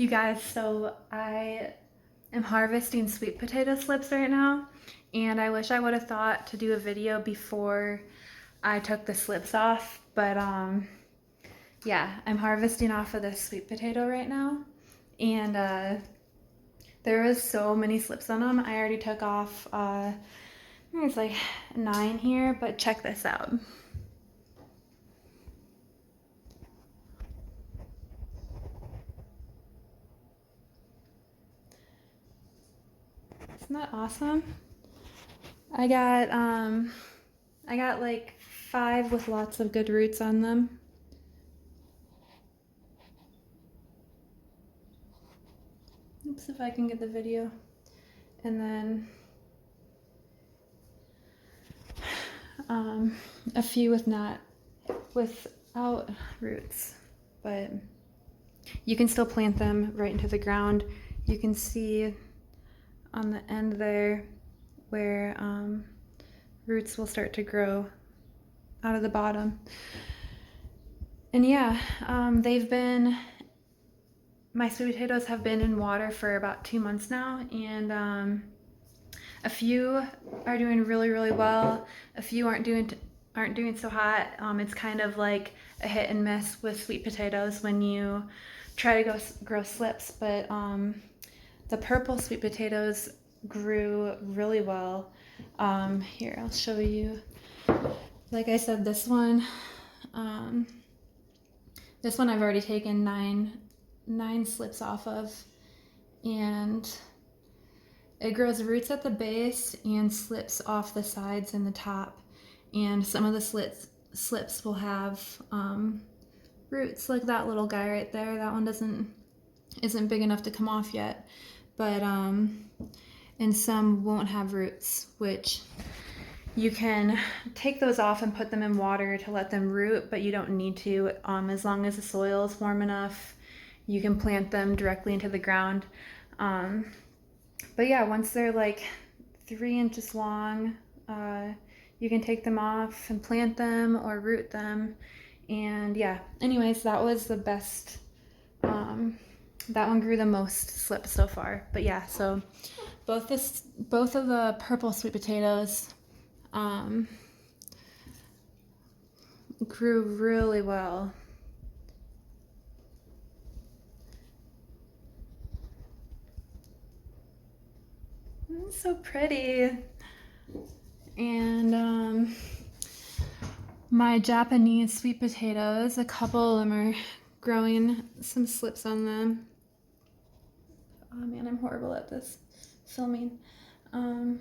You guys, so I am harvesting sweet potato slips right now, and I wish I would have thought to do a video before I took the slips off, but yeah, I'm harvesting off of this sweet potato right now, and there was so many slips on them. I already took off, there's like 9 here, but check this out. Isn't that awesome? I got like 5 with lots of good roots on them. Oops, if I can get the video. And then a few without roots, but you can still plant them right into the ground. You can see on the end there where roots will start to grow out of the bottom. And yeah, my sweet potatoes have been in water for about 2 months now, and a few are doing really well. A few aren't doing so hot. It's kind of like a hit and miss with sweet potatoes when you try to grow slips, but the purple sweet potatoes grew really well. Here, I'll show you. Like I said, this one I've already taken nine slips off of, and it grows roots at the base and slips off the sides and the top. And some of the slips will have roots, like that little guy right there. That one isn't big enough to come off yet, but and some won't have roots, which you can take those off and put them in water to let them root, but you don't need to. As long as the soil is warm enough, you can plant them directly into the ground. But yeah, once they're like 3 inches long, you can take them off and plant them or root them. And yeah, anyways, that was the best. That one grew the most slips so far. But yeah, so both of the purple sweet potatoes grew really well. It's so pretty. And my Japanese sweet potatoes, a couple of them are growing some slips on them. Oh man, I'm horrible at this filming. Like,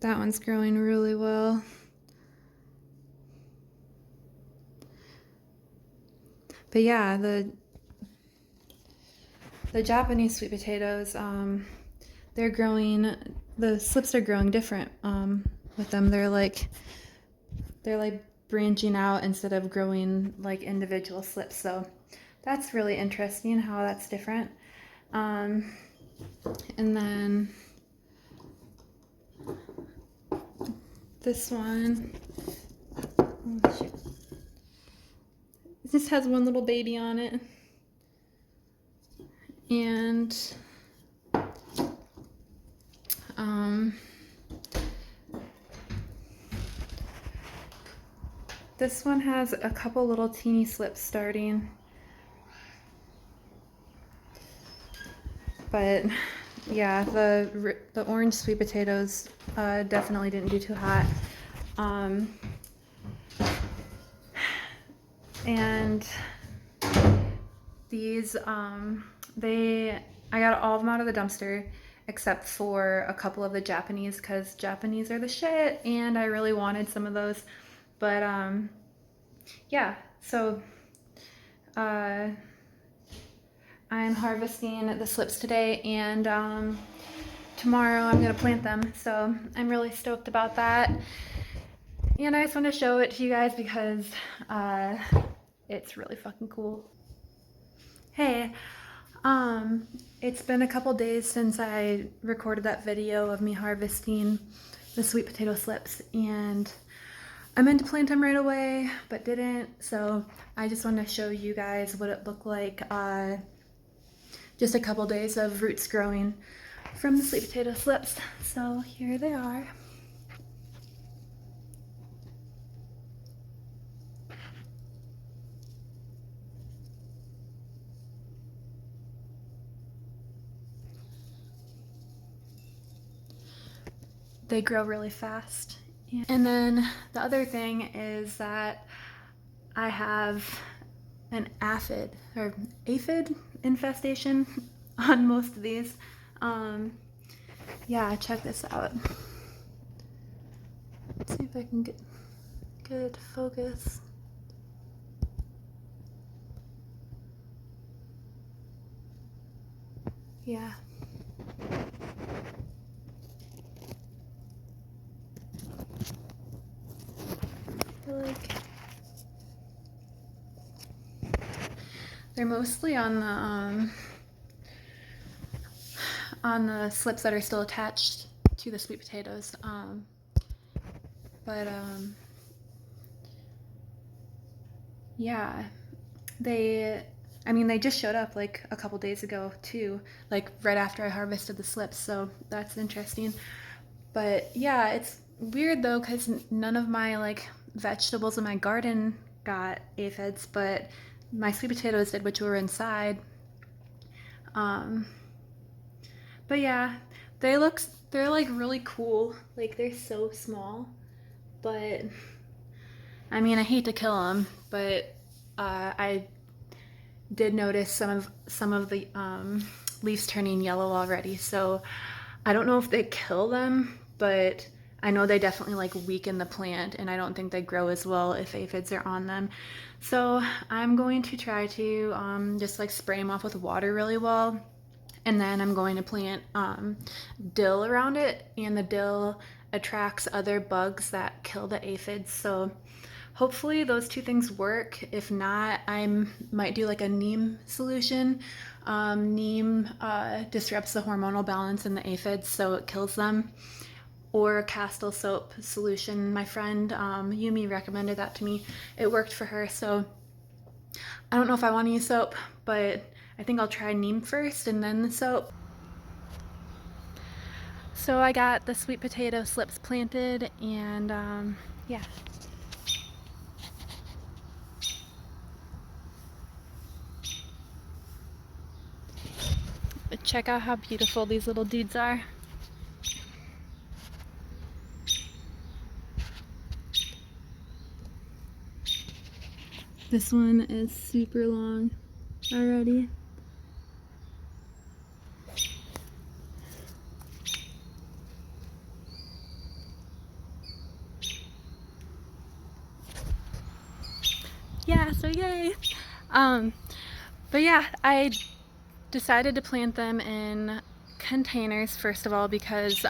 that one's growing really well. But yeah, the Japanese sweet potatoes, the slips are growing different with them. They're like branching out instead of growing like individual slips. So that's really interesting how that's different. And then this one, oh shoot. This has one little baby on it. And this one has a couple little teeny slips starting, but yeah, the orange sweet potatoes definitely didn't do too hot. And these I got all of them out of the dumpster except for a couple of the Japanese, because Japanese are the shit and I really wanted some of those. But yeah, so I'm harvesting the slips today, and tomorrow I'm gonna plant them, so I'm really stoked about that. And I just want to show it to you guys because it's really fucking cool. Hey, it's been a couple days since I recorded that video of me harvesting the sweet potato slips, and I meant to plant them right away, but didn't. So I just want to show you guys what it looked like just a couple days of roots growing from the sweet potato slips. So here they are. They grow really fast. And then the other thing is that I have an aphid infestation on most of these. Yeah, check this out. Let's see if I can get good focus. Yeah. Like they're mostly on the slips that are still attached to the sweet potatoes. Yeah, they just showed up like a couple days ago too, like right after I harvested the slips, so that's interesting. But yeah, it's weird though because none of my like vegetables in my garden got aphids, but my sweet potatoes did, which were inside. But yeah, they're like really cool. Like they're so small, but I mean, I hate to kill them, but I did notice some of the leaves turning yellow already. So I don't know if they kill them, but I know they definitely like weaken the plant, and I don't think they grow as well if aphids are on them. So I'm going to try to just like spray them off with water really well, and then I'm going to plant dill around it, and the dill attracts other bugs that kill the aphids. So hopefully those two things work. If not, I might do like a neem solution. Neem disrupts the hormonal balance in the aphids, so it kills them. Or a castle soap solution. My friend Yumi recommended that to me. It worked for her, so I don't know if I want to use soap, but I think I'll try neem first and then the soap. So I got the sweet potato slips planted, and yeah. But check out how beautiful these little dudes are. This one is super long already. Yeah, so yay. But yeah, I decided to plant them in containers first of all because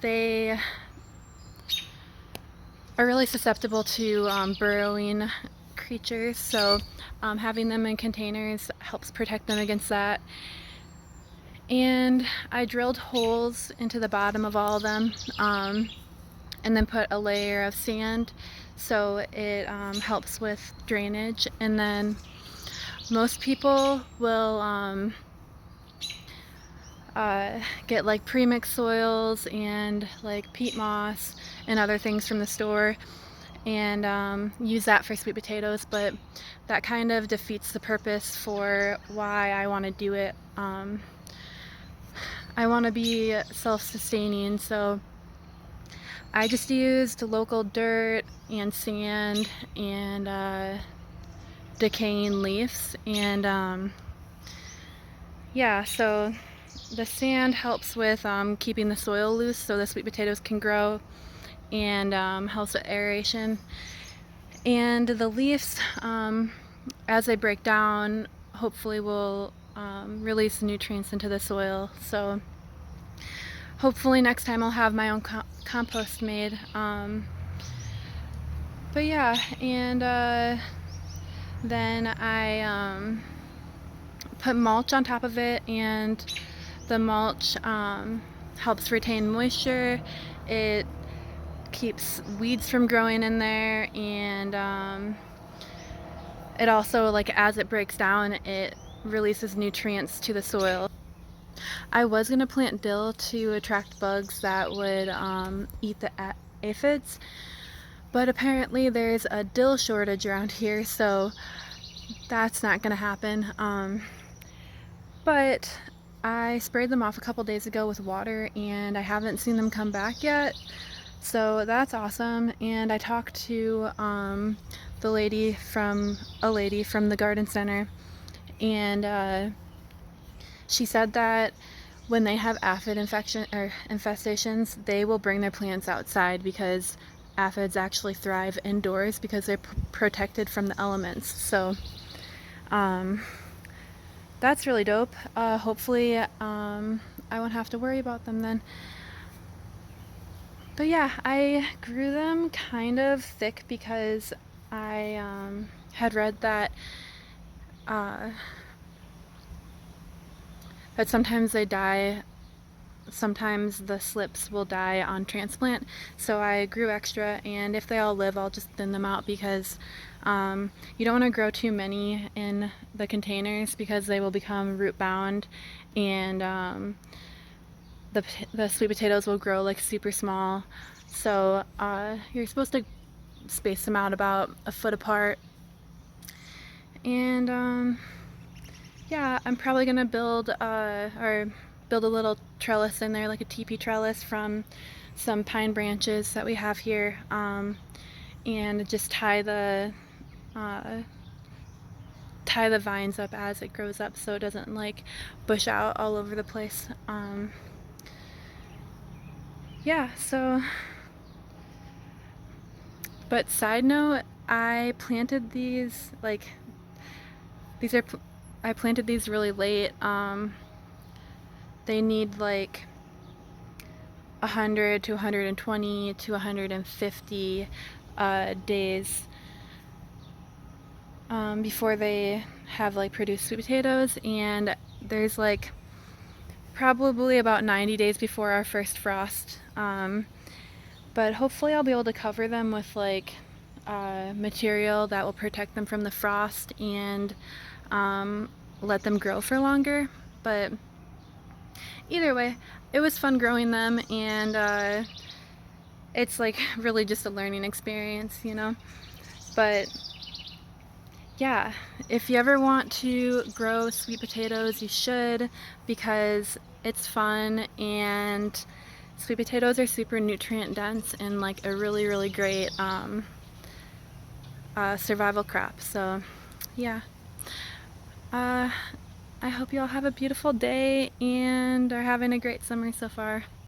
they are really susceptible to burrowing creatures, so having them in containers helps protect them against that. And I drilled holes into the bottom of all of them, and then put a layer of sand so it helps with drainage. And then most people will get like pre-mixed soils and like peat moss and other things from the store and use that for sweet potatoes, but that kind of defeats the purpose for why I want to do it. I want to be self-sustaining, so I just used local dirt and sand and decaying leaves, and yeah, so the sand helps with keeping the soil loose so the sweet potatoes can grow, and helps with aeration. And the leaves, as they break down, hopefully will release nutrients into the soil. So hopefully next time I'll have my own compost made. But yeah, and then I put mulch on top of it, and the mulch helps retain moisture. It keeps weeds from growing in there, and it also, like, as it breaks down, it releases nutrients to the soil. I was gonna plant dill to attract bugs that would eat the aphids, but apparently there's a dill shortage around here, so that's not gonna happen. But I sprayed them off a couple days ago with water, and I haven't seen them come back yet, so that's awesome. And I talked to a lady from the garden center, and she said that when they have aphid infestations, they will bring their plants outside because aphids actually thrive indoors because they're protected from the elements. So that's really dope. Hopefully I won't have to worry about them then. But yeah, I grew them kind of thick because I had read that sometimes they die, sometimes the slips will die on transplant, so I grew extra, and if they all live, I'll just thin them out because you don't want to grow too many in the containers because they will become root bound, and the sweet potatoes will grow like super small. So you're supposed to space them out about a foot apart. And yeah, I'm probably gonna build a little trellis in there, like a teepee trellis from some pine branches that we have here, and just tie the vines up as it grows up so it doesn't like bush out all over the place. Yeah, so, but side note, I planted these, like, I planted these really late. They need like 100 to 120 to 150 days before they have like produced sweet potatoes, and there's like probably about 90 days before our first frost. But hopefully I'll be able to cover them with like material that will protect them from the frost and let them grow for longer. But either way, it was fun growing them, and it's like really just a learning experience, you know. But yeah, if you ever want to grow sweet potatoes, you should, because it's fun, and sweet potatoes are super nutrient dense and like a really, really great survival crop. So yeah, I hope you all have a beautiful day and are having a great summer so far.